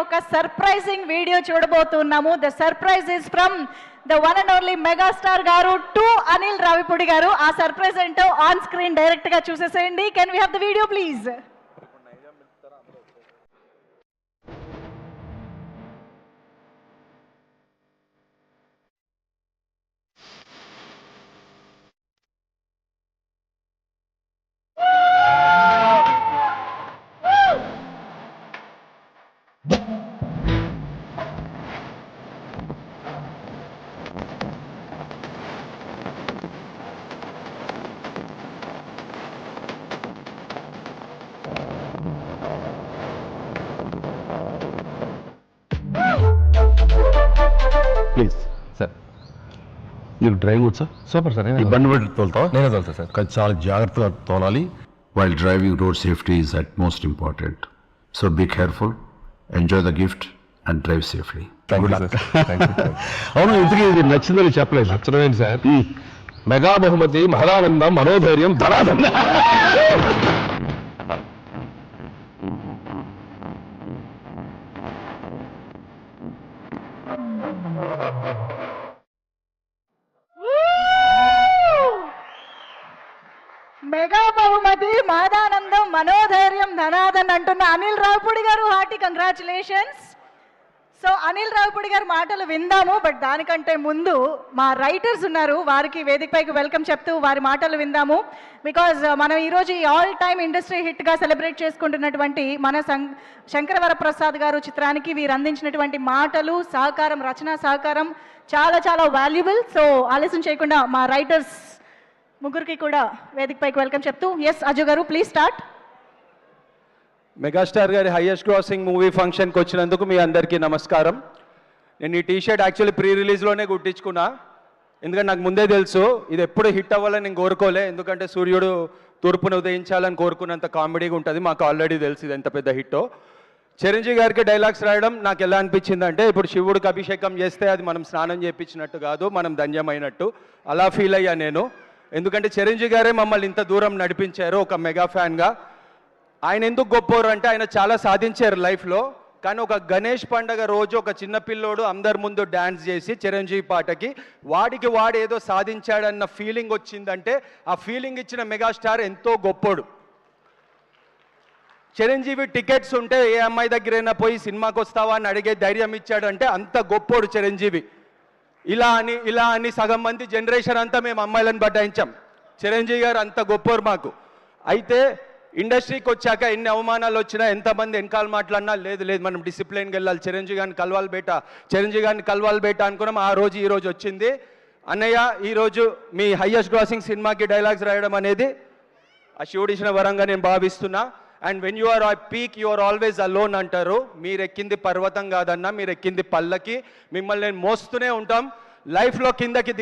ఒక surprising video చూడబోతున్నాము. The surprise is from the one and only megastar గారు to Anil Ravipudi గారు. ఆ సర్ప్రైజ్ ఏంటో ఆన్ స్క్రీన్ డైరెక్ట్ గా చూసేసేయండి. Can we have the video please? Please sir నీకు డ్రైవింగ్ వచ్చా? Super sir. ఇబ్బంది పెట్టి తోలుతావా? నేనే తోలుతా సార్. కానీ చాలా జాగ్రత్తగా తోలాలి. While driving road safety is at most important. So be careful, enjoy the gift and drive safely. అవును, ఇంతకీ ఇది నచ్చిందని చెప్పలేదు. నచ్చడం సార్. మెగా బహుమతి, మహదానందం, మనోధైర్యం, ధనానందం. మెగా బహుమతి, మాదానందం, మనోధైర్యం, ధనాదన్ అంటున్న అనిల్ రావిపూడి గారు hearty congratulations. So Anil Ravipudi గారి మాటలు విందాము. బట్ దానికంటే ముందు మా రైటర్స్ ఉన్నారు, వారికి వేదికపైకి వెల్కమ్ చెప్తూ వారి మాటలు విందాము. బికాజ్ మనం ఈరోజు ఈ ఆల్ టైమ్ ఇండస్ట్రీ హిట్గా సెలబ్రేట్ చేసుకుంటున్నటువంటి మన శంకరవరప్రసాద్ గారు చిత్రానికి వీరు అందించినటువంటి మాటలు, సహకారం, రచనా సహకారం చాలా చాలా వాల్యుబుల్. సో ఆలస్యం చేయకుండా మా రైటర్స్ ముగ్గురికి కూడా వేదికపైకి వెల్కమ్ చెప్తూ, ఎస్ అజు గారు ప్లీజ్ స్టార్ట్. మెగాస్టార్ గారి హైయెస్ట్ క్రాసింగ్ మూవీ ఫంక్షన్కి వచ్చినందుకు మీ అందరికీ నమస్కారం. నేను ఈ టీషర్ట్ యాక్చువల్లీ ప్రీ రిలీజ్లోనే కుట్టించుకున్నా, ఎందుకంటే నాకు ముందే తెలుసు ఇది ఎప్పుడు హిట్ అవ్వాలని నేను కోరుకోలే. ఎందుకంటే సూర్యుడు తూర్పును ఉదయించాలని కోరుకున్నంత కామెడీగా ఉంటుంది. మాకు ఆల్రెడీ తెలుసు ఇది ఎంత పెద్ద హిట్టో. చిరంజీవి గారికి డైలాగ్స్ రాయడం నాకు ఎలా అనిపించింది అంటే, ఇప్పుడు శివుడికి అభిషేకం చేస్తే అది మనం స్నానం చేయించినట్టు కాదు, మనం ధన్యమైనట్టు అలా ఫీల్ అయ్యా నేను. ఎందుకంటే చిరంజీవి గారే మమ్మల్ని ఇంత దూరం నడిపించారు ఒక మెగా ఫ్యాన్గా. ఆయన ఎందుకు గొప్పవారు అంటే ఆయన చాలా సాధించారు లైఫ్లో. కానీ ఒక గణేష్ పండగ రోజు ఒక చిన్న పిల్లోడు అందరి ముందు డ్యాన్స్ చేసి చిరంజీవి పాటకి వాడికి వాడు ఏదో సాధించాడన్న ఫీలింగ్ వచ్చిందంటే ఆ ఫీలింగ్ ఇచ్చిన మెగాస్టార్ ఎంతో గొప్పోడు. చిరంజీవి టికెట్స్ ఉంటే ఏ అమ్మాయి దగ్గరైనా పోయి సినిమాకి వస్తావా అని అడిగే ధైర్యం ఇచ్చాడంటే అంత గొప్పోడు చిరంజీవి. ఇలా అని సగం మంది జనరేషన్ అంతా మేము అమ్మాయిలను బడ్డాయించాం. చిరంజీవి గారు అంత గొప్పోరు మాకు. అయితే ఇండస్ట్రీకి వచ్చాక ఎన్ని అవమానాలు వచ్చినా, ఎంతమంది వెనకాల మాట్లాడినా లేదు మనం డిసిప్లిన్కి వెళ్ళాలి, చిరంజీవి గారిని కలవాలి బేట అనుకున్నాం. ఆ రోజు ఈ రోజు వచ్చింది. అన్నయ్య ఈరోజు మీ హైయెస్ట్ క్రాసింగ్ సినిమాకి డైలాగ్స్ రాయడం అనేది ఆ శివుడు ఇచ్చిన వరంగా నేను భావిస్తున్నా. And when you are peak you are always alone అంటారు. మీరు ఎక్కింది పర్వతం కాదన్నా, మీరు ఎక్కింది పల్లకి. మిమ్మల్ని నేను మోస్తూనే ఉంటాం. లైఫ్లో కిందకి